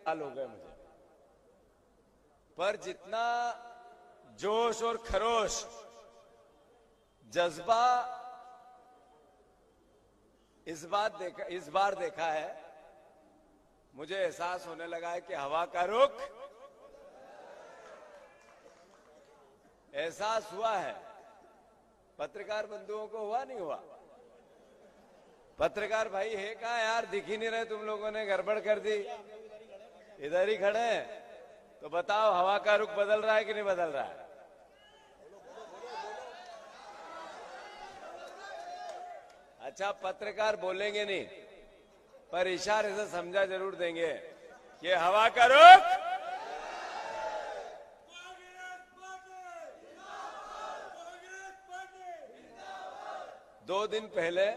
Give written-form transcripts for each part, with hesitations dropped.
साल हो गए मुझे, पर जितना जोश और खरोश, जज्बा इस बार देखा है, मुझे एहसास होने लगा है कि हवा का रुख एहसास हुआ है। पत्रकार बंधुओं को हुआ नहीं हुआ? पत्रकार भाई है कहाँ यार, दिख ही नहीं रहे, तुम लोगों ने गड़बड़ कर दी, इधर ही खड़े हैं। तो बताओ हवा का रुख बदल रहा है कि नहीं बदल रहा है? अच्छा, पत्रकार बोलेंगे नहीं, पर इशारे से समझा जरूर देंगे कि हवा का रुख। दो दिन पहले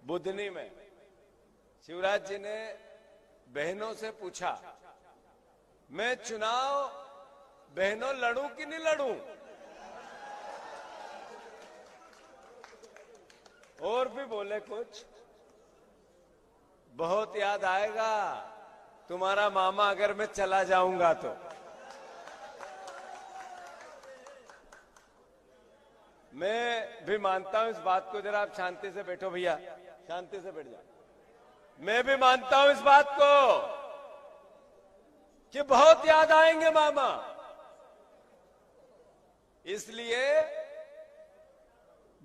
बुधनी में शिवराज जी ने बहनों से पूछा, मैं चुनाव बहनों लड़ूं कि नहीं लड़ूं? और भी बोले कुछ, बहुत याद आएगा तुम्हारा मामा अगर मैं चला जाऊंगा तो। मैं भी मानता हूं इस बात को, जरा आप शांति से बैठो भैया, शांति से बैठ जाओ। मैं भी मानता हूं इस बात को कि बहुत याद आएंगे मामा, इसलिए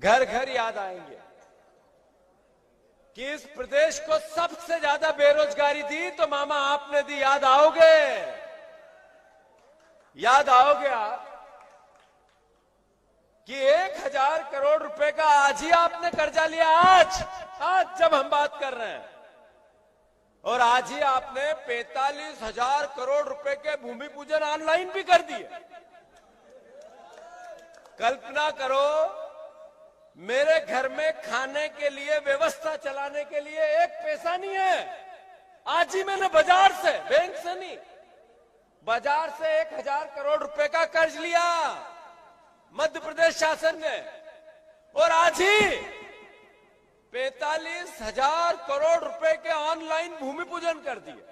घर घर याद आएंगे कि इस प्रदेश को सबसे ज्यादा बेरोजगारी दी तो मामा आपने दी। याद आओगे? याद आओगे आप कि 1000 करोड़ रुपए का आज ही आपने कर्जा लिया, आज जब हम बात कर रहे हैं, और आज ही आपने 45,000 करोड़ रुपए के भूमि पूजन ऑनलाइन भी कर दिए। कल्पना करो, मेरे घर में खाने के लिए व्यवस्था चलाने के लिए एक पैसा नहीं है। आज ही मैंने बाजार से, बैंक से नहीं, बाजार से 1000 करोड़ रुपए का कर्ज लिया मध्य प्रदेश शासन ने, और आज ही 45,000 करोड़ रुपए के ऑनलाइन भूमि पूजन कर दिए।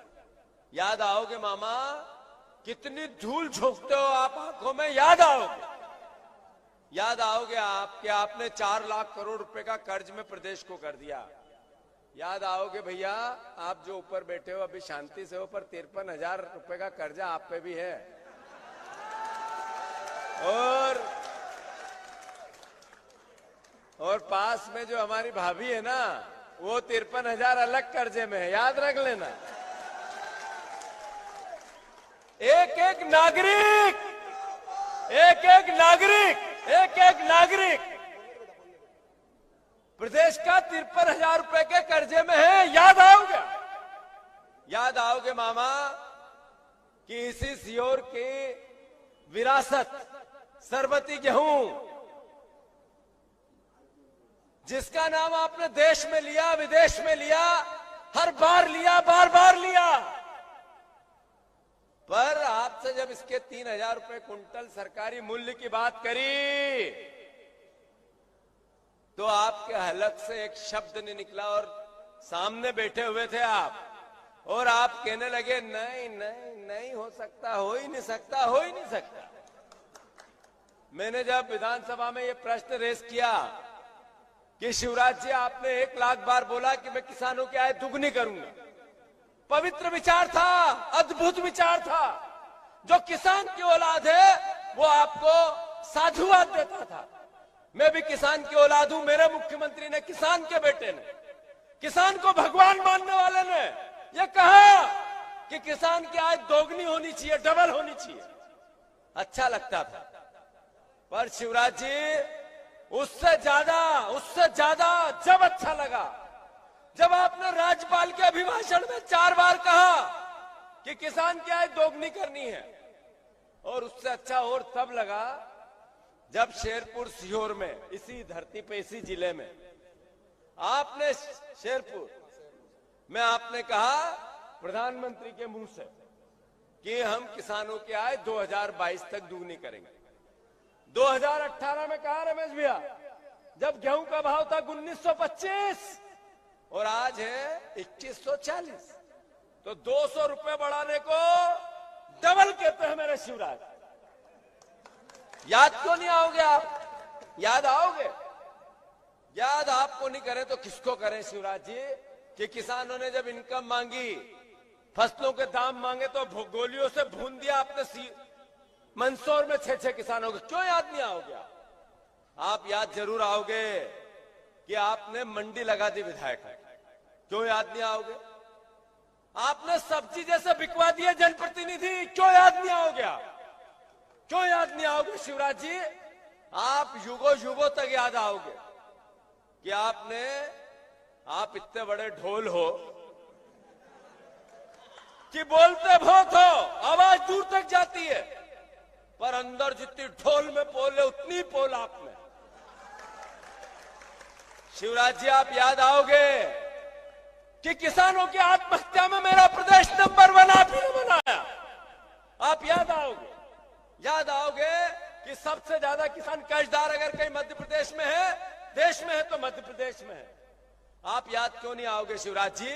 याद आओगे मामा? कितनी धूल झोंकते हो आप आंखों में, याद आओगे? याद आओगे आप कि आपने 4 लाख करोड़ रुपए का कर्ज में प्रदेश को कर दिया। याद आओगे भैया, आप जो ऊपर बैठे हो अभी शांति से हो, पर 53,000 रुपए का कर्जा आप पे भी है। और पास में जो हमारी भाभी है ना, वो 53,000 अलग कर्जे में है, याद रख लेना। एक एक नागरिक प्रदेश का 53,000 रुपए के कर्जे में है। याद आओगे? याद आओगे मामा कि इसी सीहोर की विरासत सरबती गेहूं, जिसका नाम आपने देश में लिया, विदेश में लिया, हर बार लिया, बार बार लिया, पर आपसे जब इसके 3,000 रुपए कुंटल सरकारी मूल्य की बात करी तो आपके हलक से एक शब्द नहीं निकला, और सामने बैठे हुए थे आप, और आप कहने लगे नहीं नहीं नहीं हो सकता, हो ही नहीं सकता, हो ही नहीं सकता। मैंने जब विधानसभा में ये प्रश्न रेस किया कि शिवराज जी, आपने 1 लाख बार बोला कि मैं किसानों की आय दुगनी करूंगा, पवित्र विचार था, अद्भुत विचार था। जो किसान की औलाद है वो आपको साधुवाद देता था। मैं भी किसान की औलाद हूं, मेरे मुख्यमंत्री ने, किसान के बेटे ने, किसान को भगवान मानने वाले ने ये कहा कि किसान की आय दोगुनी होनी चाहिए, डबल होनी चाहिए। अच्छा लगता था, पर शिवराज जी उससे ज्यादा जब अच्छा लगा जब आपने राज्यपाल के अभिभाषण में 4 बार कहा कि किसान की आय दोगुनी करनी है, और उससे अच्छा और तब लगा जब शेरपुर सीहोर में, इसी धरती पे, इसी जिले में, आपने शेरपुर में आपने कहा प्रधानमंत्री के मुंह से कि हम किसानों की आय 2022 तक दुगनी करेंगे। 2018 में कहा रमेश भैया, जब गेहूं का भाव था 1925 और आज है 2140, तो 200 रुपए बढ़ाने को डबल कहते हैं मेरे शिवराज। याद क्यों नहीं आओगे आप? याद आओगे? याद आपको नहीं करें तो किसको करें शिवराज जी? कि किसानों ने जब इनकम मांगी, फसलों के दाम मांगे तो गोलियों से भून दिया आपने मंदसौर में 6 किसानों को। क्यों याद नहीं आओगे आप याद जरूर आओगे कि आपने मंडी लगा दी विधायक। क्यों याद नहीं आओगे? आपने सब्जी जैसे बिकवा दिए जनप्रतिनिधि। क्यों याद नहीं आओगे आप? क्यों याद नहीं आओगे शिवराज जी? आप युगों युगों तक याद आओगे कि आप इतने बड़े ढोल हो कि बोलते बहुत हो, आवाज दूर तक जाती है, पर अंदर जितनी ढोल में पोल है उतनी पोल आप में। शिवराज जी आप याद आओगे कि किसानों की आत्महत्या में मेरा प्रदेश नंबर 1 आप ही ने बनाया। आप याद आओगे कि सबसे ज्यादा किसान कर्जदार अगर कहीं मध्य प्रदेश में है, देश में है तो मध्य प्रदेश में है। आप याद क्यों नहीं आओगे शिवराज जी?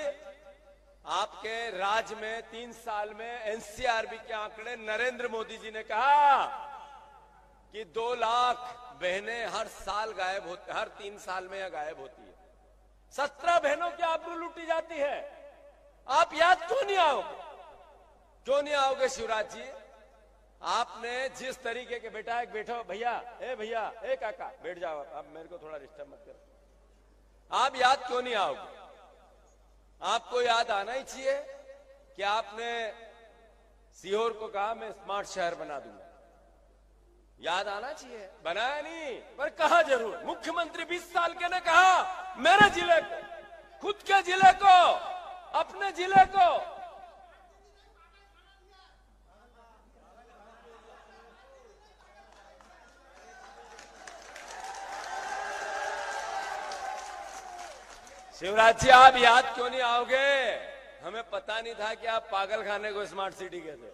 आपके राज में 3 साल में एनसीआरबी के आंकड़े, नरेंद्र मोदी जी ने कहा कि 2 लाख बहनें हर साल गायब होती, हर 3 साल में यह गायब होती है। 17 बहनों की आबरू लूटी जाती है। आप याद क्यों नहीं आओगे? क्यों नहीं आओगे शिवराज जी? आपने जिस तरीके के बेटा, एक बैठो भैया, ए काका बैठ जाओ, आप मेरे को थोड़ा डिस्टर्ब मत करो। आप याद क्यों नहीं आओगे? आपको याद आना ही चाहिए कि आपने सीहोर को कहा मैं स्मार्ट शहर बना दूंगा। याद आना चाहिए। बनाया नहीं पर कहा जरूर। मुख्यमंत्री 20 साल के ने कहा मेरे जिले को, खुद के जिले को, अपने जिले को। शिवराज जी आप याद क्यों नहीं आओगे? हमें पता नहीं था कि आप पागल खाने को स्मार्ट सिटी कहते हो।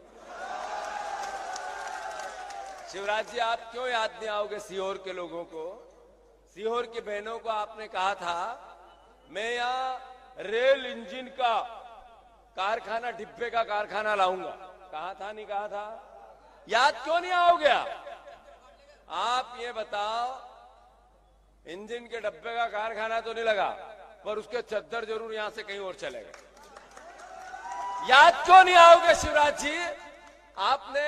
शिवराज जी आप क्यों याद नहीं आओगे सीहोर के लोगों को? सीहोर की बहनों को आपने कहा था मैं यहां रेल इंजन का कारखाना, डिब्बे का कारखाना लाऊंगा। कहा था नहीं कहा था? याद क्यों नहीं आओगे आप ये बताओ, इंजन के डब्बे का कारखाना तो नहीं लगा पर उसके चद्दर जरूर यहां से कहीं और चले गए। याद क्यों नहीं आओगे शिवराज जी? आपने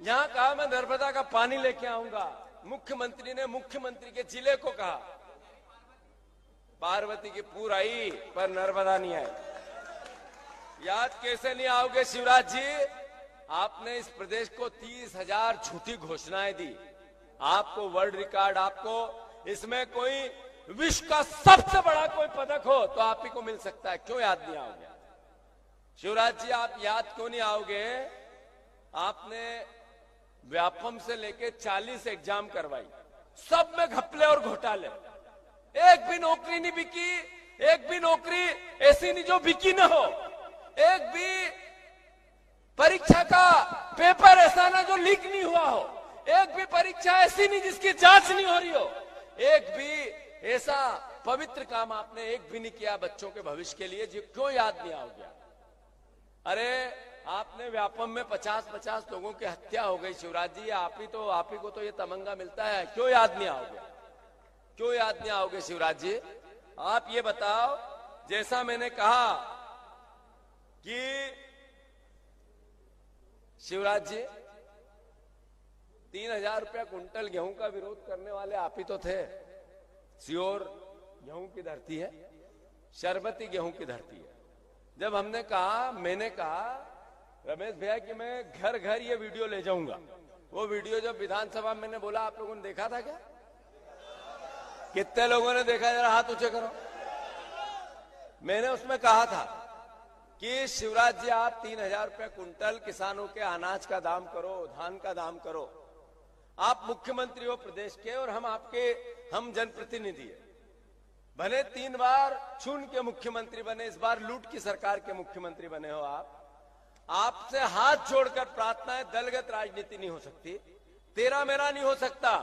यहां कहा मैं नर्मदा का पानी लेके आऊंगा। मुख्यमंत्री ने मुख्यमंत्री के जिले को कहा। पार्वती की पूर आई पर नर्मदा नहीं आई। याद कैसे नहीं आओगे शिवराज जी? आपने इस प्रदेश को 30,000 झूठी घोषणाएं दी। आपको वर्ल्ड रिकॉर्ड, आपको इसमें कोई विश्व का सबसे बड़ा कोई पदक हो तो आप ही को मिल सकता है। क्यों याद नहीं आओगे शिवराज जी? आप याद क्यों नहीं आओगे? आपने व्यापम से लेके 40 एग्जाम करवाई, सब में घपले और घोटाले। एक भी नौकरी नहीं बिकी, एक भी नौकरी ऐसी नहीं जो बिकी न हो, एक भी परीक्षा का पेपर ऐसा ना जो लीक नहीं हुआ हो, एक भी परीक्षा ऐसी नहीं जिसकी जांच नहीं हो रही हो, एक भी ऐसा पवित्र काम आपने एक भी नहीं किया बच्चों के भविष्य के लिए। जी क्यों याद नहीं आओगे? अरे आपने व्यापम में 50-50 लोगों की हत्या हो गई शिवराज जी। आप ही को तो ये तमंगा मिलता है। क्यों याद नहीं आओगे? क्यों याद नहीं आओगे शिवराज जी? आप ये बताओ, जैसा मैंने कहा कि शिवराज जी 3,000 रुपया कुंटल गेहूं का विरोध करने वाले आप ही तो थे। सीहोर गेहूं की धरती है, शरबती गेहूं की धरती है। जब मैंने कहा रमेश भैया कि मैं घर घर ये वीडियो ले जाऊंगा, वो वीडियो जब विधानसभा में मैंने बोला, आप लोगों ने देखा था क्या? कितने लोगों ने देखा? जरा हाथ ऊंचे करो। मैंने उसमें कहा था कि शिवराज जी आप 3,000 रुपये कुंटल किसानों के अनाज का दाम करो, धान का दाम करो। आप मुख्यमंत्री हो प्रदेश के और हम जनप्रतिनिधि है। भले 3 बार चुन के मुख्यमंत्री बने, इस बार लूट की सरकार के मुख्यमंत्री बने हो आप। आपसे हाथ जोड़कर प्रार्थना है, दलगत राजनीति नहीं हो सकती, तेरा मेरा नहीं हो सकता,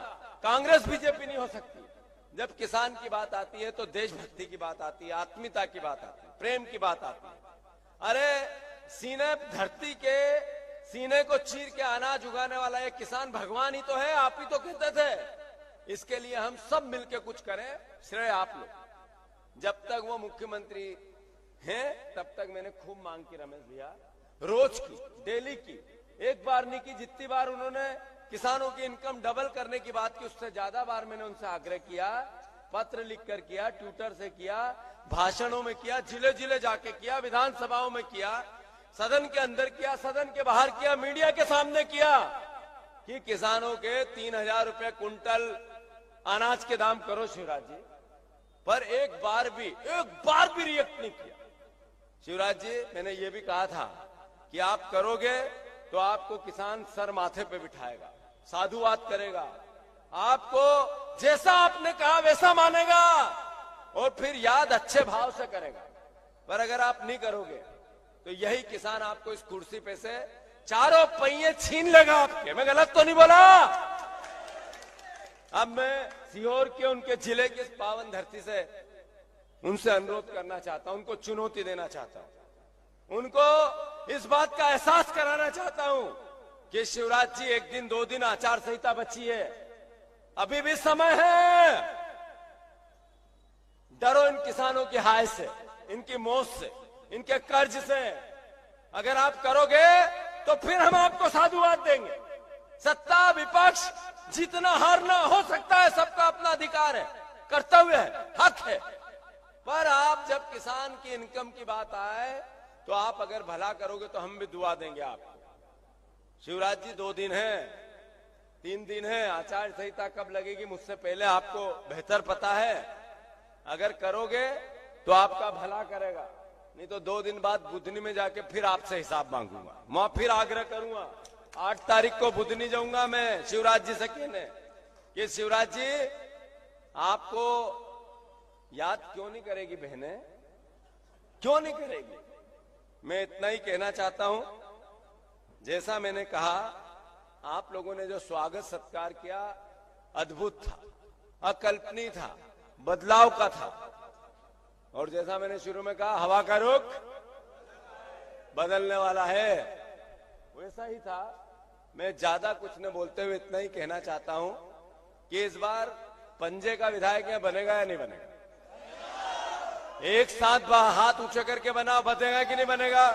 कांग्रेस बीजेपी नहीं हो सकती। जब किसान की बात आती है तो देशभक्ति की बात आती है, आत्मीयता की बात आती है, प्रेम की बात आती है। अरे सीने धरती के सीने को चीर के अनाज उगाने वाला एक किसान भगवान ही तो है, आप ही तो कहते थे। इसके लिए हम सब मिलके कुछ करें, श्रेय आप लोग। जब तक वो मुख्यमंत्री हैं तब तक मैंने खूब मांग की रमेश भैया, रोज की, डेली की, एक बार नहीं की। जितनी बार उन्होंने किसानों की इनकम डबल करने की बात की, उससे ज्यादा बार मैंने उनसे आग्रह किया, पत्र लिखकर किया, ट्विटर से किया, भाषणों में किया, जिले जिले जाके किया, विधानसभाओं में किया, सदन के अंदर किया, सदन के बाहर किया, मीडिया के सामने किया कि किसानों के 3,000 रुपए कुंटल अनाज के दाम करो शिवराज जी। पर एक बार भी रिएक्ट नहीं किया। शिवराज जी, मैंने ये भी कहा था कि आप करोगे तो आपको किसान सर माथे पे बिठाएगा, साधुवाद करेगा, आपको जैसा आपने कहा वैसा मानेगा और फिर याद अच्छे भाव से करेगा। पर अगर आप नहीं करोगे तो यही किसान आपको इस कुर्सी पे से चारों पहिए छीन लेगा आपके। मैं गलत तो नहीं बोला? अब मैं सीहोर के उनके जिले की इस पावन धरती से उनसे अनुरोध करना चाहता हूं, उनको चुनौती देना चाहता हूं, उनको इस बात का एहसास कराना चाहता हूं कि शिवराज जी, एक दिन 2 दिन आचार संहिता बची है, अभी भी समय है। डरो इन किसानों की हाय से, इनकी मौत से, इनके कर्ज से। अगर आप करोगे तो फिर हम आपको साधुवाद देंगे। सत्ता विपक्ष जीतना हारना हो सकता है, सबका अपना अधिकार है, कर्तव्य है, हक है। पर आप जब किसान की इनकम की बात आए तो आप अगर भला करोगे तो हम भी दुआ देंगे आपको। शिवराज जी, 2 दिन है, 3 दिन है, आचार संहिता कब लगेगी मुझसे पहले आपको बेहतर पता है। अगर करोगे तो आपका भला करेगा, नहीं तो 2 दिन बाद बुधनी में जाके फिर आपसे हिसाब मांगूंगा। मैं फिर आग्रह करूंगा, 8 तारीख को बुधनी जाऊंगा मैं शिवराज जी से कहने कि शिवराज जी, आपको याद क्यों नहीं करेगी बहनें, क्यों नहीं करेगी? मैं इतना ही कहना चाहता हूं, जैसा मैंने कहा, आप लोगों ने जो स्वागत सत्कार किया अद्भुत था, अकल्पनीय था, बदलाव का था। और जैसा मैंने शुरू में कहा, हवा का रुख बदलने वाला है, वैसा ही था। मैं ज्यादा कुछ न बोलते हुए इतना ही कहना चाहता हूं कि इस बार पंजे का विधायक यहाँ बनेगा या नहीं बनेगा? एक साथ हाथ ऊंचे करके बनाओ, बनेगा कि नहीं बनेगा?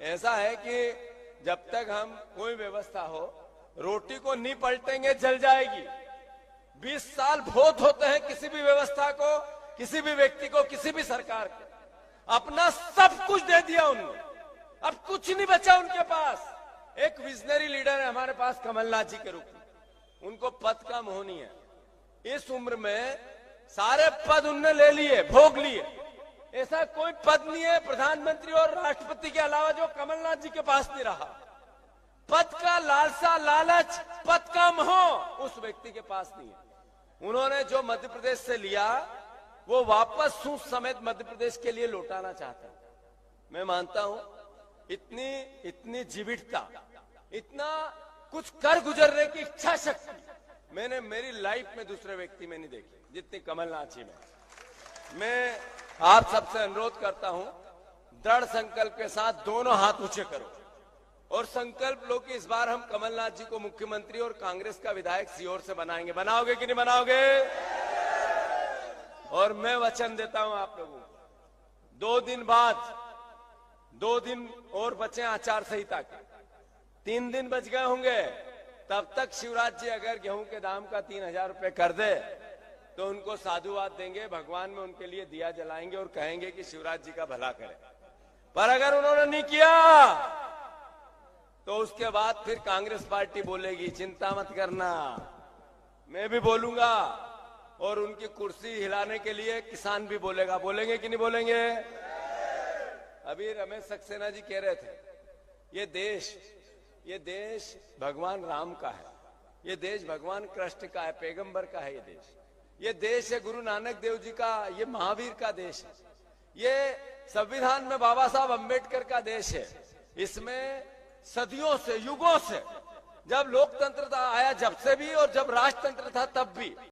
ऐसा है कि जब तक हम कोई व्यवस्था हो, रोटी को नहीं पलटेंगे जल जाएगी। 20 साल बहुत होते हैं किसी भी व्यवस्था को, किसी भी व्यक्ति को, किसी भी सरकार को। अपना सब कुछ दे दिया उन्होंने, अब कुछ नहीं बचा उनके पास। एक विजनरी लीडर है हमारे पास कमलनाथ जी के रूप में, उनको पद का मोह नहीं है। इस उम्र में सारे पद उनने ले लिए, भोग लिए। ऐसा कोई पद नहीं है प्रधानमंत्री और राष्ट्रपति के अलावा जो कमलनाथ जी के पास नहीं रहा। पद का लालसा, लालच, पद का मोह उस व्यक्ति के पास नहीं है। उन्होंने जो मध्य प्रदेश से लिया वो वापस सूस समेत मध्य प्रदेश के लिए लौटाना चाहता है। मैं मानता हूं इतनी जीवितता, इतना कुछ कर गुजरने की इच्छा शक्ति मैंने मेरी लाइफ में दूसरे व्यक्ति में नहीं देखी जितनी कमलनाथ जी में। मैं आप सबसे अनुरोध करता हूं, दृढ़ संकल्प के साथ दोनों हाथ ऊंचे करो और संकल्प लो कि इस बार हम कमलनाथ जी को मुख्यमंत्री और कांग्रेस का विधायक सीहोर से बनाएंगे। बनाओगे कि नहीं बनाओगे? और मैं वचन देता हूं आप लोगों को, 2 दिन बाद, 2 दिन और बचे आचार संहिता के, 3 दिन बच गए होंगे। तब तक शिवराज जी अगर गेहूं के दाम का 3,000 रुपए कर दे तो उनको साधुवाद देंगे, भगवान में उनके लिए दिया जलाएंगे और कहेंगे कि शिवराज जी का भला करे। पर अगर उन्होंने नहीं किया तो उसके बाद फिर कांग्रेस पार्टी बोलेगी चिंता मत करना, मैं भी बोलूंगा और उनकी कुर्सी हिलाने के लिए किसान भी बोलेगा। बोलेंगे कि नहीं बोलेंगे? अभी रमेश सक्सेना जी कह रहे थे, ये देश भगवान राम का है, ये देश भगवान कृष्ण का है, पैगंबर का है। ये देश है गुरु नानक देव जी का, ये महावीर का देश है, ये संविधान में बाबा साहब अंबेडकर का देश है। इसमें सदियों से, युगों से, जब लोकतंत्र आया जब से भी और जब राजतंत्र था तब भी